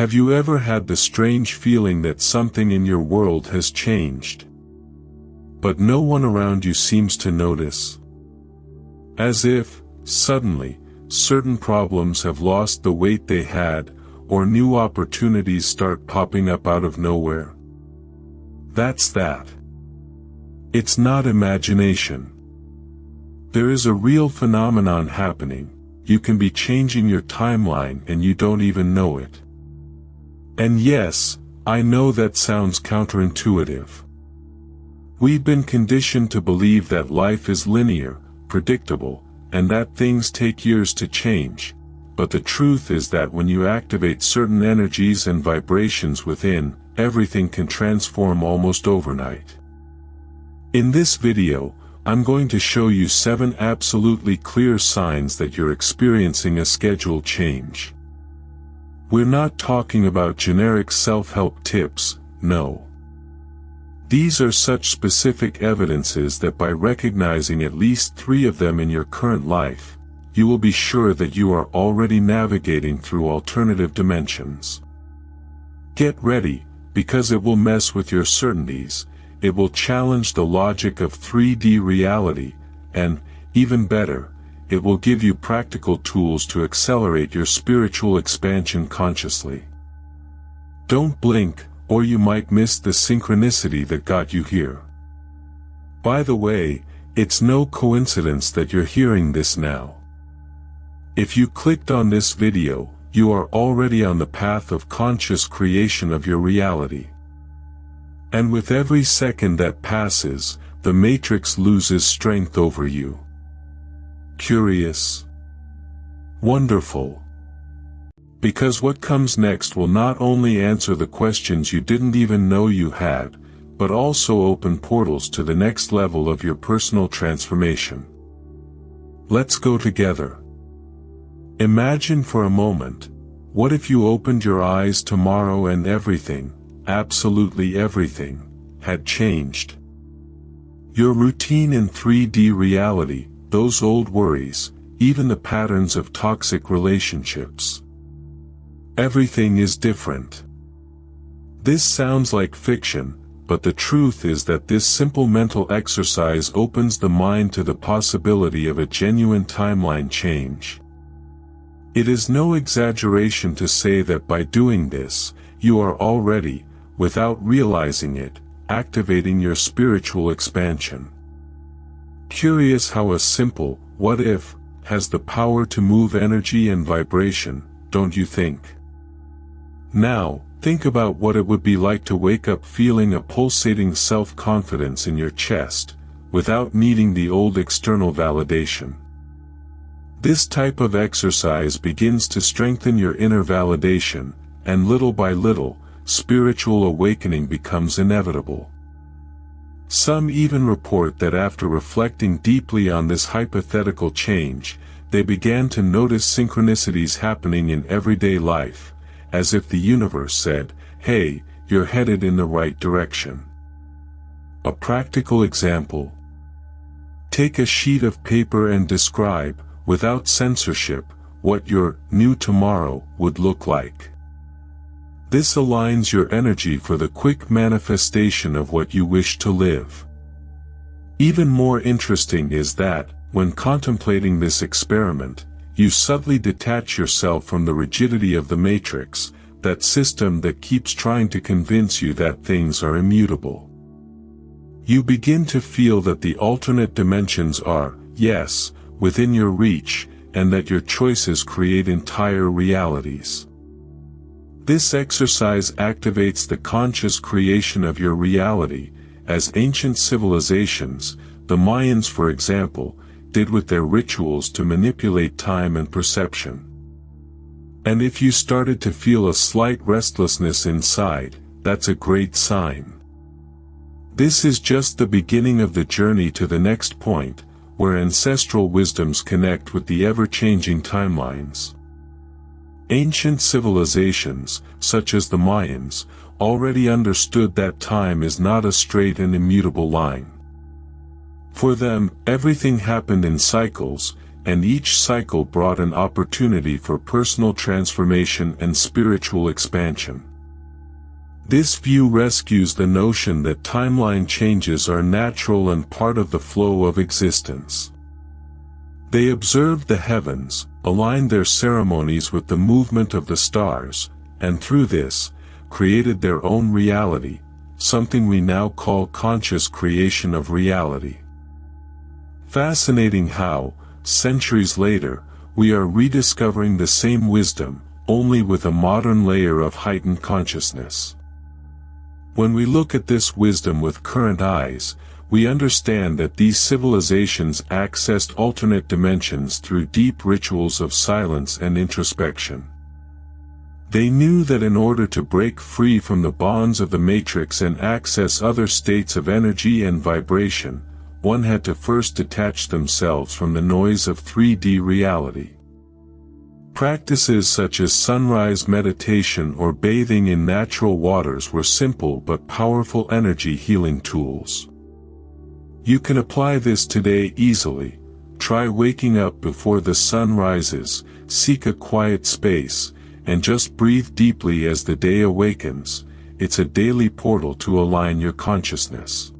Have you ever had the strange feeling that something in your world has changed, but no one around you seems to notice? As if, suddenly, certain problems have lost the weight they had, or new opportunities start popping up out of nowhere. That's that. It's not imagination. There is a real phenomenon happening. You can be changing your timeline and you don't even know it. And yes, I know that sounds counterintuitive. We've been conditioned to believe that life is linear, predictable, and that things take years to change, but the truth is that when you activate certain energies and vibrations within, everything can transform almost overnight. In this video, I'm going to show you 7 absolutely clear signs that you're experiencing a schedule change. We're not talking about generic self-help tips, no. These are such specific evidences that by recognizing at least 3 of them in your current life, you will be sure that you are already navigating through alternative dimensions. Get ready, because it will mess with your certainties, it will challenge the logic of 3D reality, and, even better, it will give you practical tools to accelerate your spiritual expansion consciously. Don't blink, or you might miss the synchronicity that got you here. By the way, it's no coincidence that you're hearing this now. If you clicked on this video, you are already on the path of conscious creation of your reality. And with every second that passes, the matrix loses strength over you. Curious? Wonderful. Because what comes next will not only answer the questions you didn't even know you had, but also open portals to the next level of your personal transformation. Let's go together. Imagine for a moment, what if you opened your eyes tomorrow and everything, absolutely everything, had changed? Your routine in 3D reality, those old worries, even the patterns of toxic relationships. Everything is different. This sounds like fiction, but the truth is that this simple mental exercise opens the mind to the possibility of a genuine timeline change. It is no exaggeration to say that by doing this, you are already, without realizing it, activating your spiritual expansion. Curious how a simple, what if, has the power to move energy and vibration, don't you think? Now, think about what it would be like to wake up feeling a pulsating self-confidence in your chest, without needing the old external validation. This type of exercise begins to strengthen your inner validation, and little by little, spiritual awakening becomes inevitable. Some even report that after reflecting deeply on this hypothetical change, they began to notice synchronicities happening in everyday life, as if the universe said, "Hey, you're headed in the right direction." A practical example. Take a sheet of paper and describe, without censorship, what your new tomorrow would look like. This aligns your energy for the quick manifestation of what you wish to live. Even more interesting is that, when contemplating this experiment, you subtly detach yourself from the rigidity of the matrix, that system that keeps trying to convince you that things are immutable. You begin to feel that the alternate dimensions are, yes, within your reach, and that your choices create entire realities. This exercise activates the conscious creation of your reality, as ancient civilizations, the Mayans for example, did with their rituals to manipulate time and perception. And if you started to feel a slight restlessness inside, that's a great sign. This is just the beginning of the journey to the next point, where ancestral wisdoms connect with the ever-changing timelines. Ancient civilizations, such as the Mayans, already understood that time is not a straight and immutable line. For them, everything happened in cycles, and each cycle brought an opportunity for personal transformation and spiritual expansion. This view rescues the notion that timeline changes are natural and part of the flow of existence. They observed the heavens, aligned their ceremonies with the movement of the stars, and through this, created their own reality, something we now call conscious creation of reality. Fascinating how, centuries later, we are rediscovering the same wisdom, only with a modern layer of heightened consciousness. When we look at this wisdom with current eyes, we understand that these civilizations accessed alternate dimensions through deep rituals of silence and introspection. They knew that in order to break free from the bonds of the matrix and access other states of energy and vibration, one had to first detach themselves from the noise of 3D reality. Practices such as sunrise meditation or bathing in natural waters were simple but powerful energy healing tools. You can apply this today easily. Try waking up before the sun rises, seek a quiet space, and just breathe deeply as the day awakens. It's a daily portal to align your consciousness.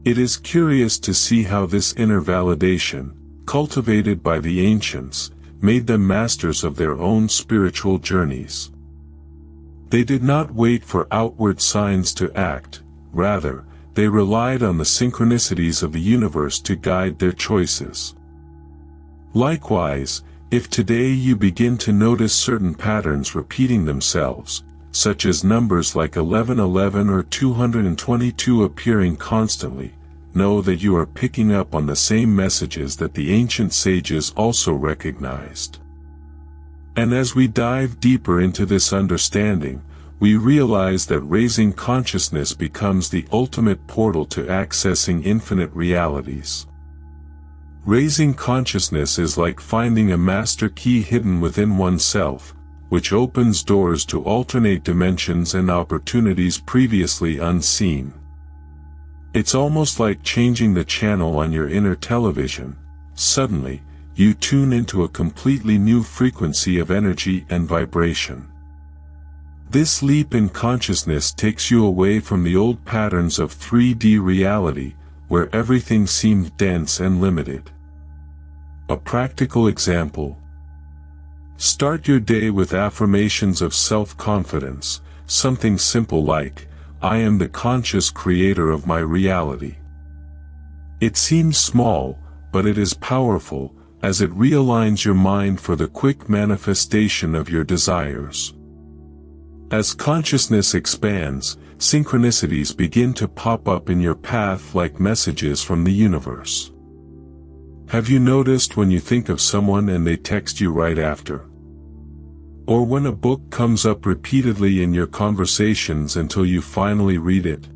It is curious to see how this inner validation, cultivated by the ancients, made them masters of their own spiritual journeys. They did not wait for outward signs to act, rather, they relied on the synchronicities of the universe to guide their choices. Likewise, if today you begin to notice certain patterns repeating themselves, such as numbers like 1111 or 222 appearing constantly, know that you are picking up on the same messages that the ancient sages also recognized. And as we dive deeper into this understanding, we realize that raising consciousness becomes the ultimate portal to accessing infinite realities. Raising consciousness is like finding a master key hidden within oneself, which opens doors to alternate dimensions and opportunities previously unseen. It's almost like changing the channel on your inner television. Suddenly, you tune into a completely new frequency of energy and vibration. This leap in consciousness takes you away from the old patterns of 3D reality, where everything seemed dense and limited. A practical example. Start your day with affirmations of self-confidence, something simple like, "I am the conscious creator of my reality." It seems small, but it is powerful, as it realigns your mind for the quick manifestation of your desires. As consciousness expands, synchronicities begin to pop up in your path like messages from the universe. Have you noticed when you think of someone and they text you right after? Or when a book comes up repeatedly in your conversations until you finally read it?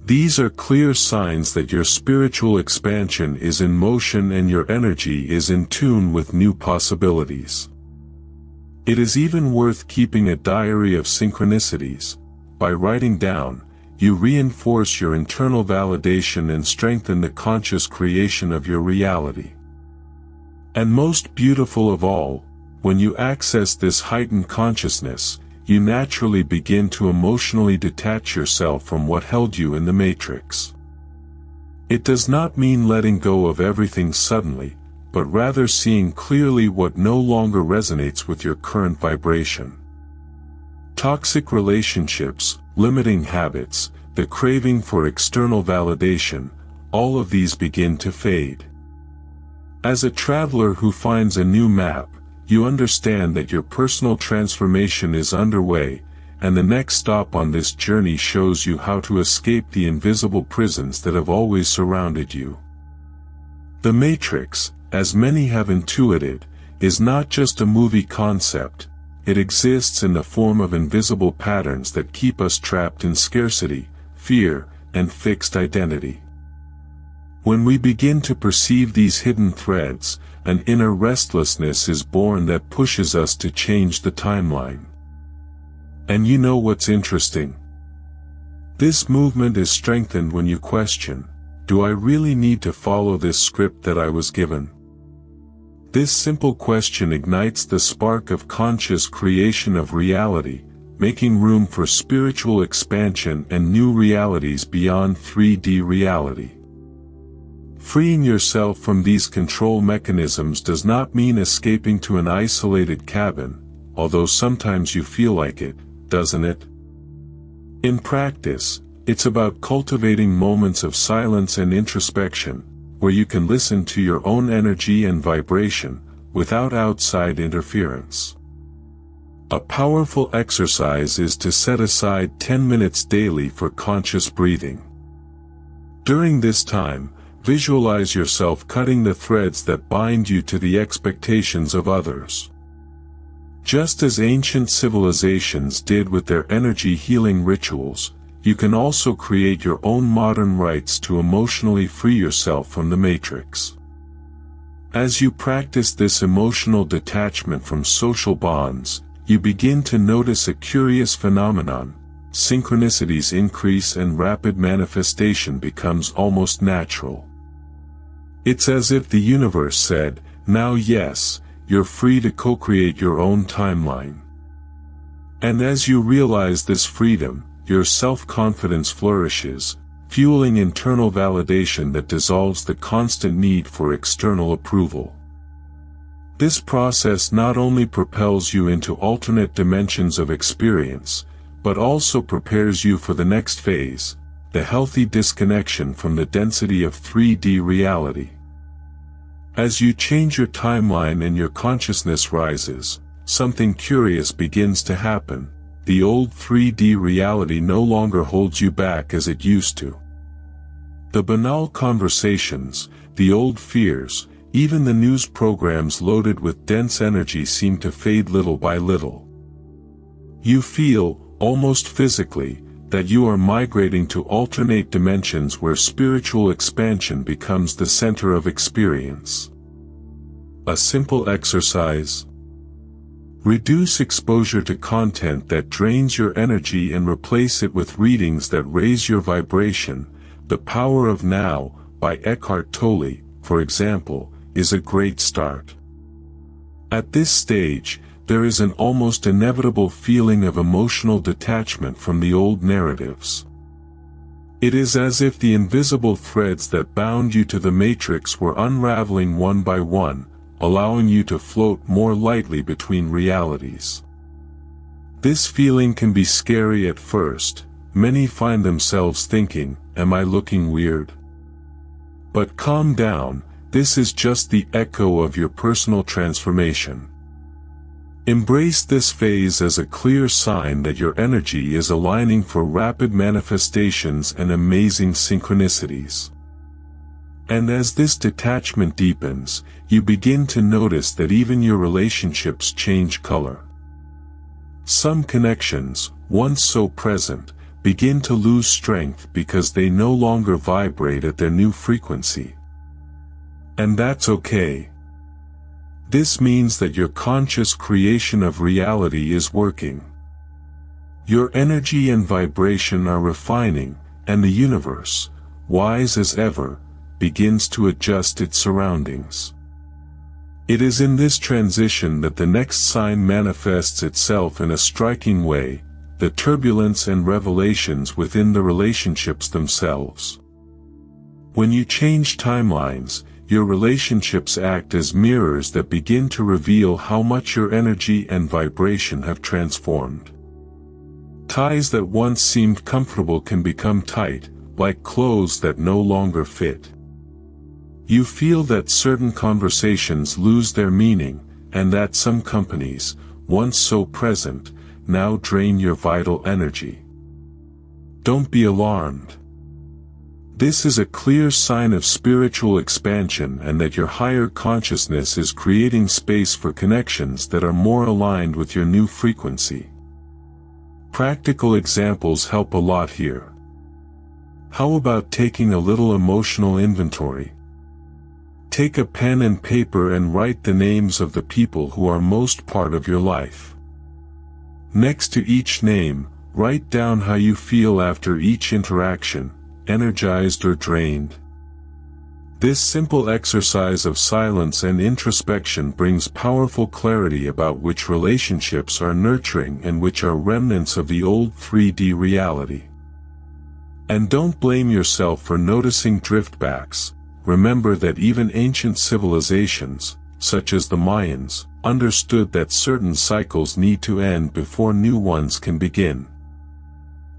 These are clear signs that your spiritual expansion is in motion and your energy is in tune with new possibilities. It is even worth keeping a diary of synchronicities. By writing down, you reinforce your internal validation and strengthen the conscious creation of your reality. And most beautiful of all, when you access this heightened consciousness, you naturally begin to emotionally detach yourself from what held you in the matrix. It does not mean letting go of everything suddenly, but rather seeing clearly what no longer resonates with your current vibration. Toxic relationships, limiting habits, the craving for external validation, all of these begin to fade. As a traveler who finds a new map, you understand that your personal transformation is underway, and the next stop on this journey shows you how to escape the invisible prisons that have always surrounded you. The Matrix, as many have intuited, is not just a movie concept. It exists in the form of invisible patterns that keep us trapped in scarcity, fear, and fixed identity. When we begin to perceive these hidden threads, an inner restlessness is born that pushes us to change the timeline. And you know what's interesting? This movement is strengthened when you question, do I really need to follow this script that I was given? This simple question ignites the spark of conscious creation of reality, making room for spiritual expansion and new realities beyond 3D reality. Freeing yourself from these control mechanisms does not mean escaping to an isolated cabin, although sometimes you feel like it, doesn't it? In practice, it's about cultivating moments of silence and introspection, where you can listen to your own energy and vibration, without outside interference. A powerful exercise is to set aside 10 minutes daily for conscious breathing. During this time, visualize yourself cutting the threads that bind you to the expectations of others. Just as ancient civilizations did with their energy healing rituals, you can also create your own modern rites to emotionally free yourself from the matrix. As you practice this emotional detachment from social bonds, you begin to notice a curious phenomenon. Synchronicities increase and rapid manifestation becomes almost natural. It's as if the universe said, "Now yes, you're free to co-create your own timeline." And as you realize this freedom, your self-confidence flourishes, fueling internal validation that dissolves the constant need for external approval. This process not only propels you into alternate dimensions of experience, but also prepares you for the next phase, the healthy disconnection from the density of 3D reality. As you change your timeline and your consciousness rises, something curious begins to happen. The old 3D reality no longer holds you back as it used to. The banal conversations, the old fears, even the news programs loaded with dense energy seem to fade little by little. You feel, almost physically, that you are migrating to alternate dimensions where spiritual expansion becomes the center of experience. A simple exercise. Reduce exposure to content that drains your energy and replace it with readings that raise your vibration. The Power of Now, by Eckhart Tolle, for example, is a great start. At this stage, there is an almost inevitable feeling of emotional detachment from the old narratives. It is as if the invisible threads that bound you to the matrix were unraveling one by one, allowing you to float more lightly between realities. This feeling can be scary at first. Many find themselves thinking, "Am I looking weird?" But calm down, this is just the echo of your personal transformation. Embrace this phase as a clear sign that your energy is aligning for rapid manifestations and amazing synchronicities. And as this detachment deepens, you begin to notice that even your relationships change color. Some connections, once so present, begin to lose strength because they no longer vibrate at their new frequency. And that's okay. This means that your conscious creation of reality is working. Your energy and vibration are refining, and the universe, wise as ever, begins to adjust its surroundings. It is in this transition that the next sign manifests itself in a striking way, the turbulence and revelations within the relationships themselves. When you change timelines, your relationships act as mirrors that begin to reveal how much your energy and vibration have transformed. Ties that once seemed comfortable can become tight, like clothes that no longer fit. You feel that certain conversations lose their meaning, and that some companies, once so present, now drain your vital energy. Don't be alarmed. This is a clear sign of spiritual expansion and that your higher consciousness is creating space for connections that are more aligned with your new frequency. Practical examples help a lot here. How about taking a little emotional inventory? Take a pen and paper and write the names of the people who are most part of your life. Next to each name, write down how you feel after each interaction, energized or drained. This simple exercise of silence and introspection brings powerful clarity about which relationships are nurturing and which are remnants of the old 3D reality. And don't blame yourself for noticing driftbacks. Remember that even ancient civilizations, such as the Mayans, understood that certain cycles need to end before new ones can begin.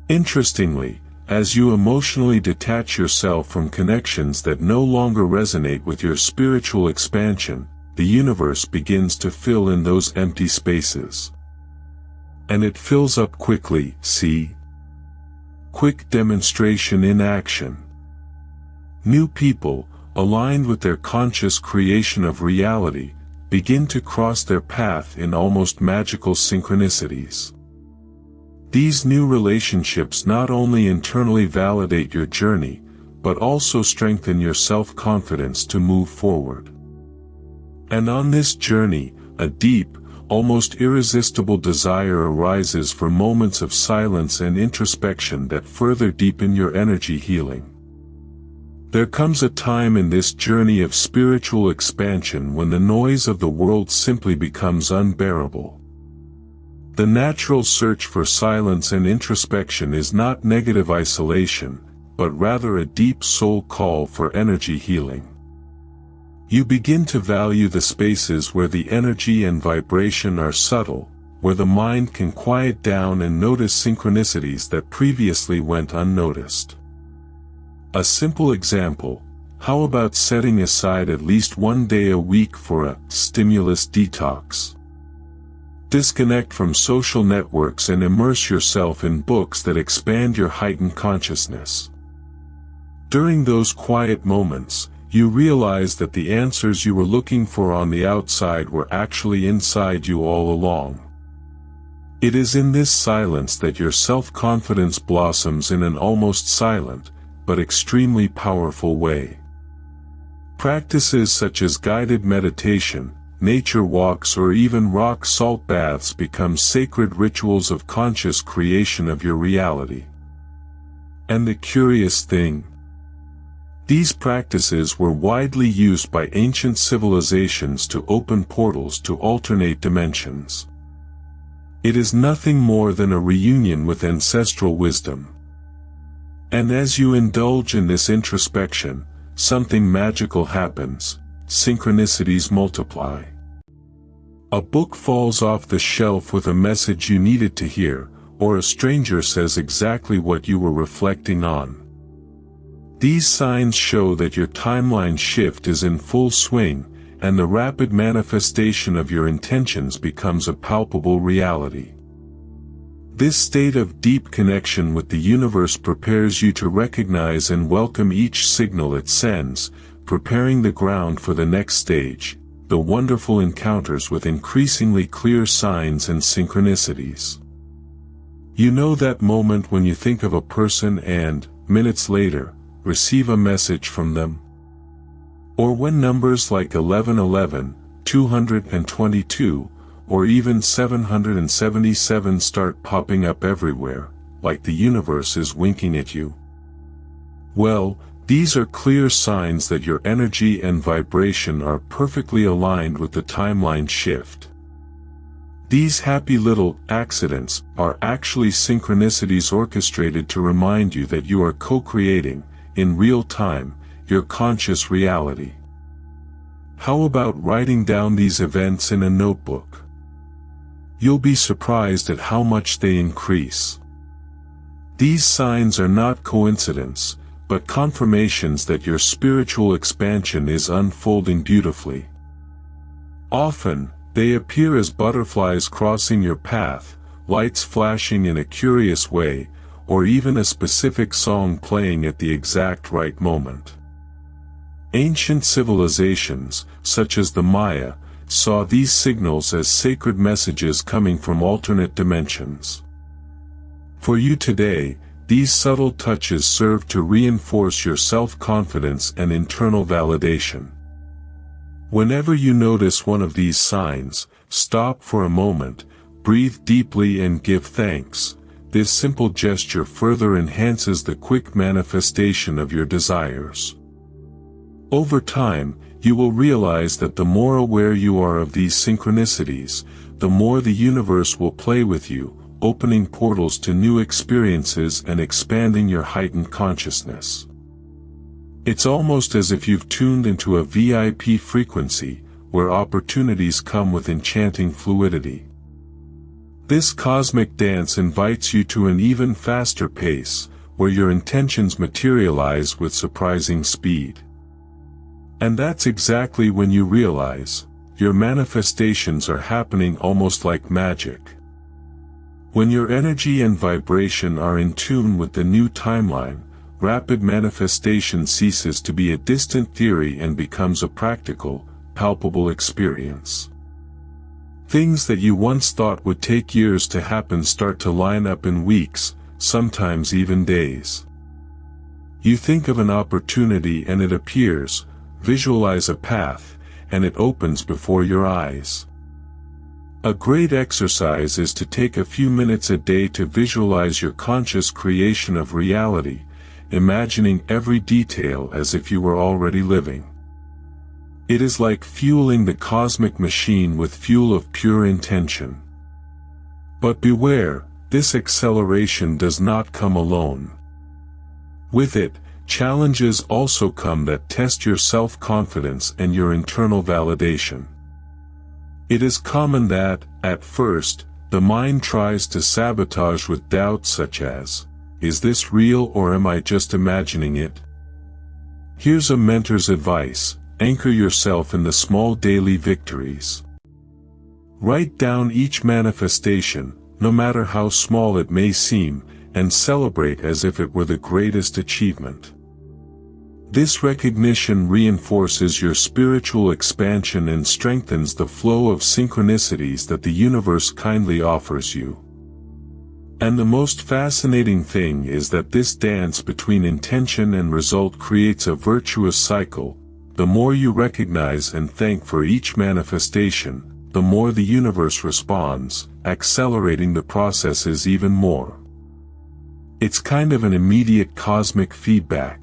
Interestingly, as you emotionally detach yourself from connections that no longer resonate with your spiritual expansion, the universe begins to fill in those empty spaces. And it fills up quickly, see? Quick demonstration in action. New people, aligned with their conscious creation of reality, begin to cross their path in almost magical synchronicities. These new relationships not only internally validate your journey, but also strengthen your self-confidence to move forward. And on this journey, a deep, almost irresistible desire arises for moments of silence and introspection that further deepen your energy healing. There comes a time in this journey of spiritual expansion when the noise of the world simply becomes unbearable. The natural search for silence and introspection is not negative isolation, but rather a deep soul call for energy healing. You begin to value the spaces where the energy and vibration are subtle, where the mind can quiet down and notice synchronicities that previously went unnoticed. A simple example: how about setting aside at least one day a week for a stimulus detox? Disconnect from social networks and immerse yourself in books that expand your heightened consciousness. During those quiet moments, you realize that the answers you were looking for on the outside were actually inside you all along. It is in this silence that your self-confidence blossoms in an almost silent, but extremely powerful way. Practices such as guided meditation, nature walks, or even rock salt baths become sacred rituals of conscious creation of your reality. And the curious thing: these practices were widely used by ancient civilizations to open portals to alternate dimensions. It is nothing more than a reunion with ancestral wisdom. And as you indulge in this introspection, something magical happens. Synchronicities multiply. A book falls off the shelf with a message you needed to hear, or a stranger says exactly what you were reflecting on. These signs show that your timeline shift is in full swing, and the rapid manifestation of your intentions becomes a palpable reality. This state of deep connection with the universe prepares you to recognize and welcome each signal it sends, preparing the ground for the next stage, the wonderful encounters with increasingly clear signs and synchronicities. You know that moment when you think of a person and, minutes later, receive a message from them? Or when numbers like 1111, 222, or even 777 start popping up everywhere, like the universe is winking at you? Well, these are clear signs that your energy and vibration are perfectly aligned with the timeline shift. These happy little accidents are actually synchronicities orchestrated to remind you that you are co-creating, in real time, your conscious reality. How about writing down these events in a notebook? You'll be surprised at how much they increase. These signs are not coincidence, but confirmations that your spiritual expansion is unfolding beautifully. Often, they appear as butterflies crossing your path, lights flashing in a curious way, or even a specific song playing at the exact right moment. Ancient civilizations, such as the Maya, saw these signals as sacred messages coming from alternate dimensions. For you today, these subtle touches serve to reinforce your self-confidence and internal validation. Whenever you notice one of these signs, stop for a moment, breathe deeply and give thanks. This simple gesture further enhances the quick manifestation of your desires. Over time, you will realize that the more aware you are of these synchronicities, the more the universe will play with you, opening portals to new experiences and expanding your heightened consciousness. It's almost as if you've tuned into a VIP frequency, where opportunities come with enchanting fluidity. This cosmic dance invites you to an even faster pace, where your intentions materialize with surprising speed. And that's exactly when you realize, your manifestations are happening almost like magic. When your energy and vibration are in tune with the new timeline, rapid manifestation ceases to be a distant theory and becomes a practical, palpable experience. Things that you once thought would take years to happen start to line up in weeks, sometimes even days. You think of an opportunity and it appears, visualize a path, and it opens before your eyes. A great exercise is to take a few minutes a day to visualize your conscious creation of reality, imagining every detail as if you were already living. It is like fueling the cosmic machine with fuel of pure intention. But beware, this acceleration does not come alone. With it, challenges also come that test your self-confidence and your internal validation. It is common that, at first, the mind tries to sabotage with doubts such as, "Is this real or am I just imagining it?" Here's a mentor's advice: anchor yourself in the small daily victories. Write down each manifestation, no matter how small it may seem, and celebrate as if it were the greatest achievement. This recognition reinforces your spiritual expansion and strengthens the flow of synchronicities that the universe kindly offers you. And the most fascinating thing is that this dance between intention and result creates a virtuous cycle. The more you recognize and thank for each manifestation, the more the universe responds, accelerating the processes even more. It's kind of an immediate cosmic feedback.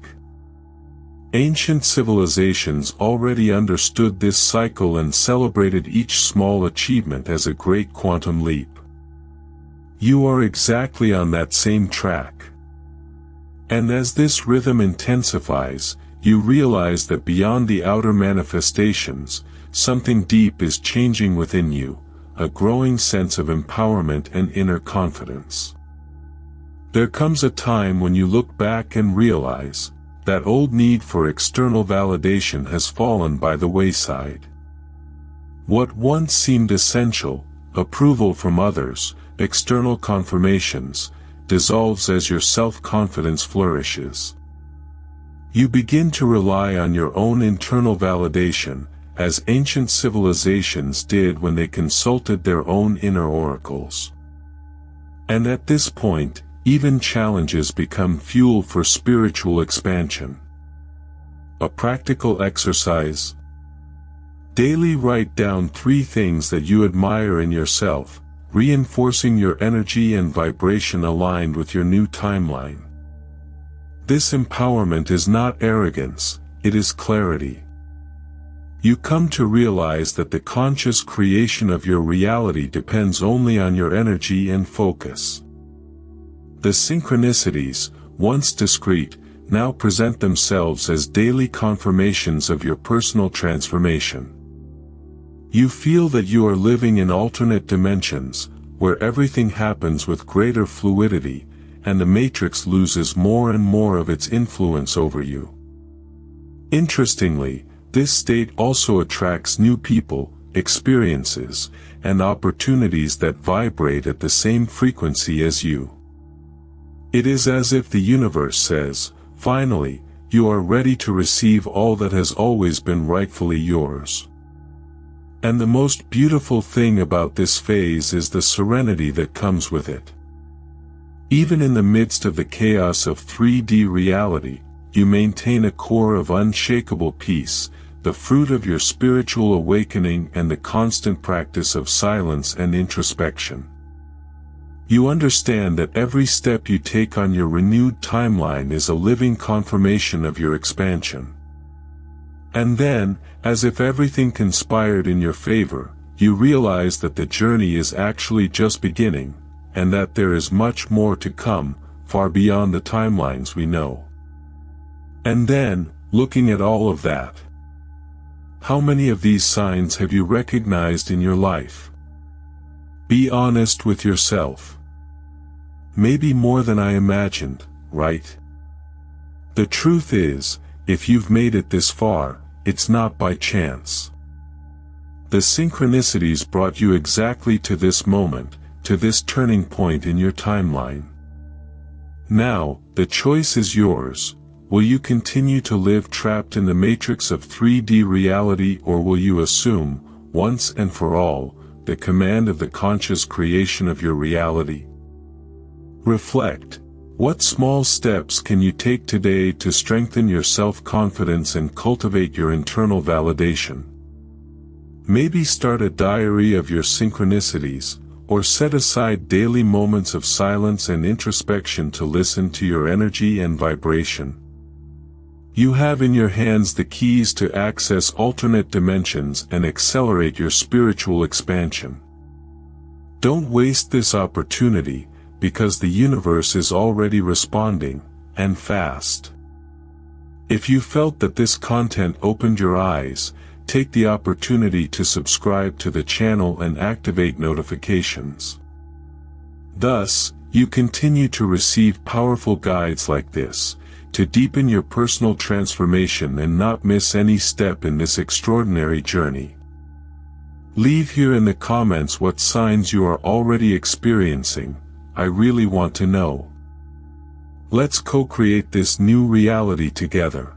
Ancient civilizations already understood this cycle and celebrated each small achievement as a great quantum leap. You are exactly on that same track. And as this rhythm intensifies, you realize that beyond the outer manifestations, something deep is changing within you, a growing sense of empowerment and inner confidence. There comes a time when you look back and realize, that old need for external validation has fallen by the wayside. What once seemed essential, approval from others, external confirmations, dissolves as your self-confidence flourishes. You begin to rely on your own internal validation, as ancient civilizations did when they consulted their own inner oracles. And at this point, even challenges become fuel for spiritual expansion. A practical exercise. Daily write down 3 things that you admire in yourself, reinforcing your energy and vibration aligned with your new timeline. This empowerment is not arrogance, it is clarity. You come to realize that the conscious creation of your reality depends only on your energy and focus. The synchronicities, once discrete, now present themselves as daily confirmations of your personal transformation. You feel that you are living in alternate dimensions, where everything happens with greater fluidity, and the matrix loses more and more of its influence over you. Interestingly, this state also attracts new people, experiences, and opportunities that vibrate at the same frequency as you. It is as if the universe says, finally, you are ready to receive all that has always been rightfully yours. And the most beautiful thing about this phase is the serenity that comes with it. Even in the midst of the chaos of 3D reality, you maintain a core of unshakable peace, the fruit of your spiritual awakening and the constant practice of silence and introspection. You understand that every step you take on your renewed timeline is a living confirmation of your expansion. And then, as if everything conspired in your favor, you realize that the journey is actually just beginning, and that there is much more to come, far beyond the timelines we know. And then, looking at all of that, how many of these signs have you recognized in your life? Be honest with yourself. Maybe more than I imagined, right? The truth is, if you've made it this far, it's not by chance. The synchronicities brought you exactly to this moment, to this turning point in your timeline. Now, the choice is yours. Will you continue to live trapped in the matrix of 3D reality, or will you assume, once and for all, the command of the conscious creation of your reality? Reflect. What small steps can you take today to strengthen your self-confidence and cultivate your internal validation? Maybe start a diary of your synchronicities, or set aside daily moments of silence and introspection to listen to your energy and vibration. You have in your hands the keys to access alternate dimensions and accelerate your spiritual expansion. Don't waste this opportunity, because the universe is already responding, and fast. If you felt that this content opened your eyes, take the opportunity to subscribe to the channel and activate notifications. Thus, you continue to receive powerful guides like this, to deepen your personal transformation and not miss any step in this extraordinary journey. Leave here in the comments what signs you are already experiencing. I really want to know. Let's co-create this new reality together.